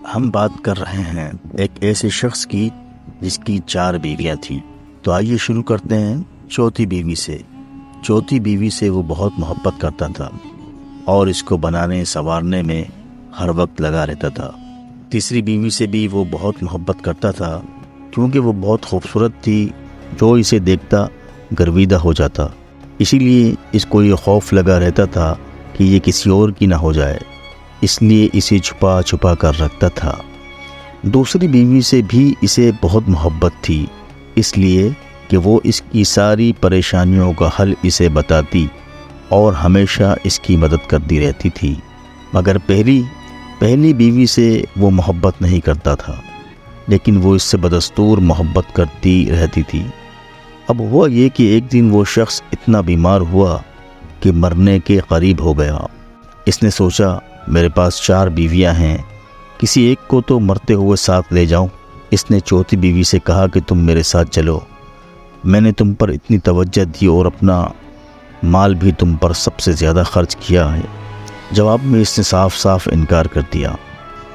ہم بات کر رہے ہیں ایک ایسے شخص کی جس کی 4 بیویاں تھیں۔ تو آئیے شروع کرتے ہیں چوتھی بیوی سے۔ چوتھی بیوی سے وہ بہت محبت کرتا تھا اور اس کو بنانے سنوارنے میں ہر وقت لگا رہتا تھا۔ تیسری بیوی سے بھی وہ بہت محبت کرتا تھا کیونکہ وہ بہت خوبصورت تھی، جو اسے دیکھتا گرویدہ ہو جاتا، اسی لیے اس کو یہ خوف لگا رہتا تھا کہ یہ کسی اور کی نہ ہو جائے، اس لیے اسے چھپا چھپا کر رکھتا تھا۔ دوسری بیوی سے بھی اسے بہت محبت تھی، اس لیے کہ وہ اس کی ساری پریشانیوں کا حل اسے بتاتی اور ہمیشہ اس کی مدد کرتی رہتی تھی۔ مگر پہلی بیوی سے وہ محبت نہیں کرتا تھا، لیکن وہ اس سے بدستور محبت کرتی رہتی تھی۔ اب ہوا یہ کہ ایک دن وہ شخص اتنا بیمار ہوا کہ مرنے کے قریب ہو گیا۔ اس نے سوچا میرے پاس 4 بیویاں ہیں، کسی ایک کو تو مرتے ہوئے ساتھ لے جاؤں۔ اس نے چوتھی بیوی سے کہا کہ تم میرے ساتھ چلو، میں نے تم پر اتنی توجہ دی اور اپنا مال بھی تم پر سب سے زیادہ خرچ کیا ہے۔ جواب میں اس نے صاف صاف انکار کر دیا۔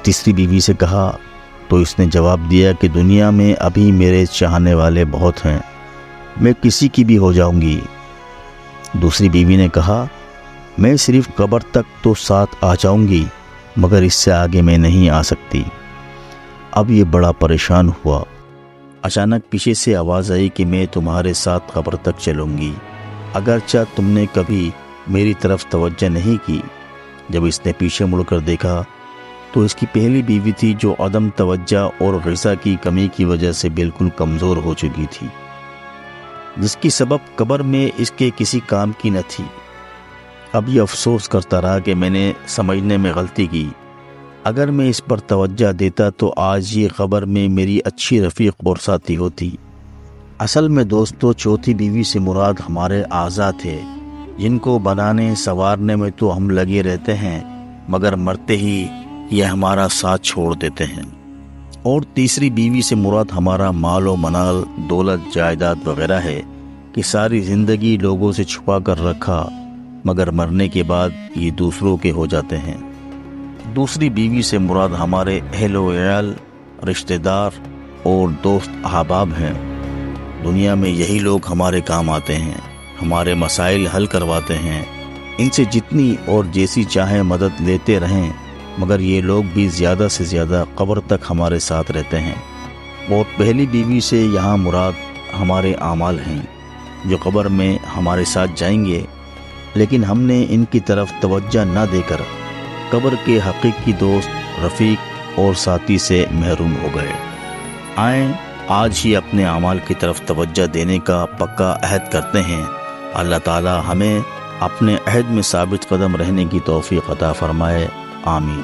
تیسری بیوی سے کہا تو اس نے جواب دیا کہ دنیا میں ابھی میرے چاہنے والے بہت ہیں، میں کسی کی بھی ہو جاؤں گی۔ دوسری بیوی نے کہا میں صرف قبر تک تو ساتھ آ جاؤں گی، مگر اس سے آگے میں نہیں آ سکتی۔ اب یہ بڑا پریشان ہوا۔ اچانک پیچھے سے آواز آئی کہ میں تمہارے ساتھ قبر تک چلوں گی، اگرچہ تم نے کبھی میری طرف توجہ نہیں کی۔ جب اس نے پیچھے مڑ کر دیکھا تو اس کی پہلی بیوی تھی، جو عدم توجہ اور غذا کی کمی کی وجہ سے بالکل کمزور ہو چکی تھی، جس کی سبب قبر میں اس کے کسی کام کی نہ تھی۔ اب یہ افسوس کرتا رہا کہ میں نے سمجھنے میں غلطی کی، اگر میں اس پر توجہ دیتا تو آج یہ قبر میں میری اچھی رفیق اور ساتھی ہوتی۔ اصل میں دوستو، چوتھی بیوی سے مراد ہمارے اعضاء تھے، جن کو بنانے سنوارنے میں تو ہم لگے رہتے ہیں، مگر مرتے ہی یہ ہمارا ساتھ چھوڑ دیتے ہیں۔ اور تیسری بیوی سے مراد ہمارا مال و منال، دولت، جائیداد وغیرہ ہے کہ ساری زندگی لوگوں سے چھپا کر رکھا، مگر مرنے کے بعد یہ دوسروں کے ہو جاتے ہیں۔ دوسری بیوی سے مراد ہمارے اہل و عیال، رشتہ دار اور دوست احباب ہیں۔ دنیا میں یہی لوگ ہمارے کام آتے ہیں، ہمارے مسائل حل کرواتے ہیں، ان سے جتنی اور جیسی چاہیں مدد لیتے رہیں، مگر یہ لوگ بھی زیادہ سے زیادہ قبر تک ہمارے ساتھ رہتے ہیں۔ اور پہلی بیوی سے یہاں مراد ہمارے اعمال ہیں، جو قبر میں ہمارے ساتھ جائیں گے، لیکن ہم نے ان کی طرف توجہ نہ دے کر قبر کے حقیقی دوست، رفیق اور ساتھی سے محروم ہو گئے۔ آئیں آج ہی اپنے اعمال کی طرف توجہ دینے کا پکا عہد کرتے ہیں۔ اللہ تعالی ہمیں اپنے عہد میں ثابت قدم رہنے کی توفیق عطا فرمائے، آمین۔